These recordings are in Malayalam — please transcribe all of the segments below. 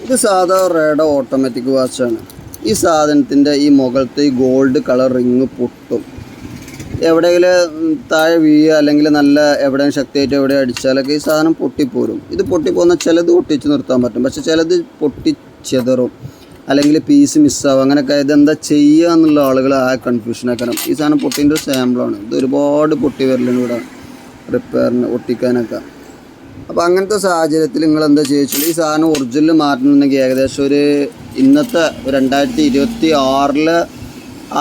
ഇത് സാധാ റേഡോ ഓട്ടോമാറ്റിക് വാച്ചാണ്. ഈ സാധനത്തിൻ്റെ ഈ മുകളിലത്തെ ഈ ഗോൾഡ് കളർ റിങ് പൊട്ടും. എവിടെയെങ്കിലും താഴെ വീഴുക അല്ലെങ്കിൽ നല്ല എവിടെയും ശക്തിയായിട്ട് എവിടെ അടിച്ചാലൊക്കെ ഈ സാധനം പൊട്ടിപ്പോരും. ഇത് പൊട്ടിപ്പോകുന്ന ചിലത് ഒട്ടിച്ച് നിർത്താൻ പറ്റും, പക്ഷെ ചിലത് പൊട്ടിച്ചെതറും അല്ലെങ്കിൽ പീസ് മിസ്സാവും. അങ്ങനെയൊക്കെ ഇതെന്താ ചെയ്യുക എന്നുള്ള ആളുകൾ ആ കൺഫ്യൂഷനാക്കണം. ഈ സാധനം പൊട്ടിൻ്റെ ഒരു സാമ്പിളാണ്. ഇത് ഒരുപാട് പൊട്ടി വരലുണ്ട് ഇവിടെ റിപ്പയറിന് ഒട്ടിക്കാനൊക്കെ. അപ്പോൾ അങ്ങനത്തെ സാഹചര്യത്തിൽ നിങ്ങൾ എന്താ ചോദിച്ചാൽ ഈ സാധനം ഒറിജിനൽ മാറ്റണമെന്നുണ്ടെങ്കിൽ ഏകദേശം ഒരു ഇന്നത്തെ 2026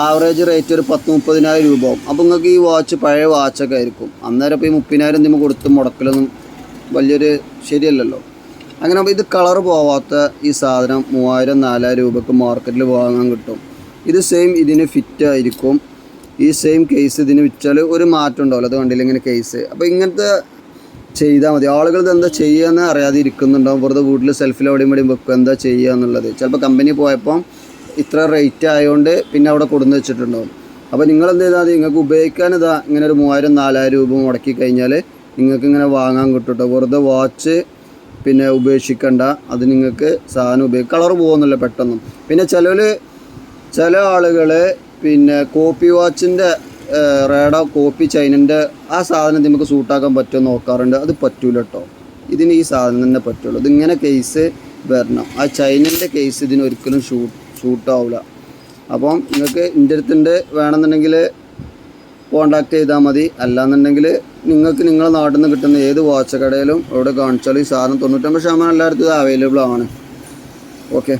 ആവറേജ് റേറ്റ് ഒരു 10-30,000 രൂപ ആവും. അപ്പോൾ നിങ്ങൾക്ക് ഈ വാച്ച് പഴയ വാച്ചൊക്കെ ആയിരിക്കും. അന്നേരം ഇപ്പോൾ ഈ 30,000 നിങ്ങൾ കൊടുത്ത് മുടക്കലൊന്നും വലിയൊരു ശരിയല്ലല്ലോ. അങ്ങനെ അപ്പോൾ ഇത് കളർ പോവാത്ത ഈ സാധനം 3,000-4,000 രൂപയ്ക്ക് മാർക്കറ്റിൽ വാങ്ങാൻ കിട്ടും. ഇത് സെയിം ഇതിന് ഫിറ്റ് ആയിരിക്കും. ഈ സെയിം കേസ് ഇതിന് വിറ്റാൽ ഒരു മാറ്റം ഉണ്ടാവില്ല. അത് കണ്ടില്ല ഇങ്ങനെ കേസ്. അപ്പോൾ ഇങ്ങനത്തെ ചെയ്താൽ മതി. ആളുകൾ ഇതെന്താ ചെയ്യുകയെന്ന് അറിയാതെ ഇരിക്കുന്നുണ്ടാവും. വെറുതെ വീട്ടിൽ സെൽഫിൽ എവിടെയും വെക്കും എന്താ ചെയ്യുക എന്നുള്ളത്. ചിലപ്പോൾ കമ്പനി പോയപ്പോൾ ഇത്ര റേറ്റ് ആയതുകൊണ്ട് പിന്നെ അവിടെ കൊടുന്ന് വെച്ചിട്ടുണ്ടാവും. അപ്പോൾ നിങ്ങൾ എന്ത് ചെയ്താൽ മതി, നിങ്ങൾക്ക് ഉപയോഗിക്കാൻ ഇങ്ങനെ ഒരു 3,000-4,000 രൂപ മുടക്കി കഴിഞ്ഞാൽ നിങ്ങൾക്ക് ഇങ്ങനെ വാങ്ങാൻ കിട്ടും കേട്ടോ. വെറുതെ വാച്ച് പിന്നെ ഉപേക്ഷിക്കണ്ട. അത് നിങ്ങൾക്ക് സാധനം കളർ പോകുന്നില്ല പെട്ടെന്നും. പിന്നെ ചില ആളുകൾ പിന്നെ കോപ്പി വാച്ചിൻ്റെ റേഡോ കോപ്പി ചൈനൻ്റെ ആ സാധനം നമുക്ക് സൂട്ടാക്കാൻ പറ്റുമോ നോക്കാറുണ്ട്. അത് പറ്റൂല കേട്ടോ. ഇതിന് ഈ സാധനം തന്നെ പറ്റുള്ളൂ. ഇതിങ്ങനെ കേസ് വരണം. ആ ചൈനൻ്റെ കേസ് ഇതിന് ഒരിക്കലും ഷൂട്ടാവില്ല. അപ്പം നിങ്ങൾക്ക് എൻ്റെ അടുത്തുണ്ട് വേണമെന്നുണ്ടെങ്കിൽ കോണ്ടാക്ട് ചെയ്താൽ മതി. അല്ലാന്നുണ്ടെങ്കിൽ നിങ്ങൾക്ക് നിങ്ങളുടെ നാട്ടിൽ നിന്ന് കിട്ടുന്ന ഏത് വാച്ച് കടയിലും എവിടെ കാണിച്ചാലും ഈ സാധനം 99% എല്ലായിടത്തും ഇത് അവൈലബിൾ ആണ്. ഓക്കെ.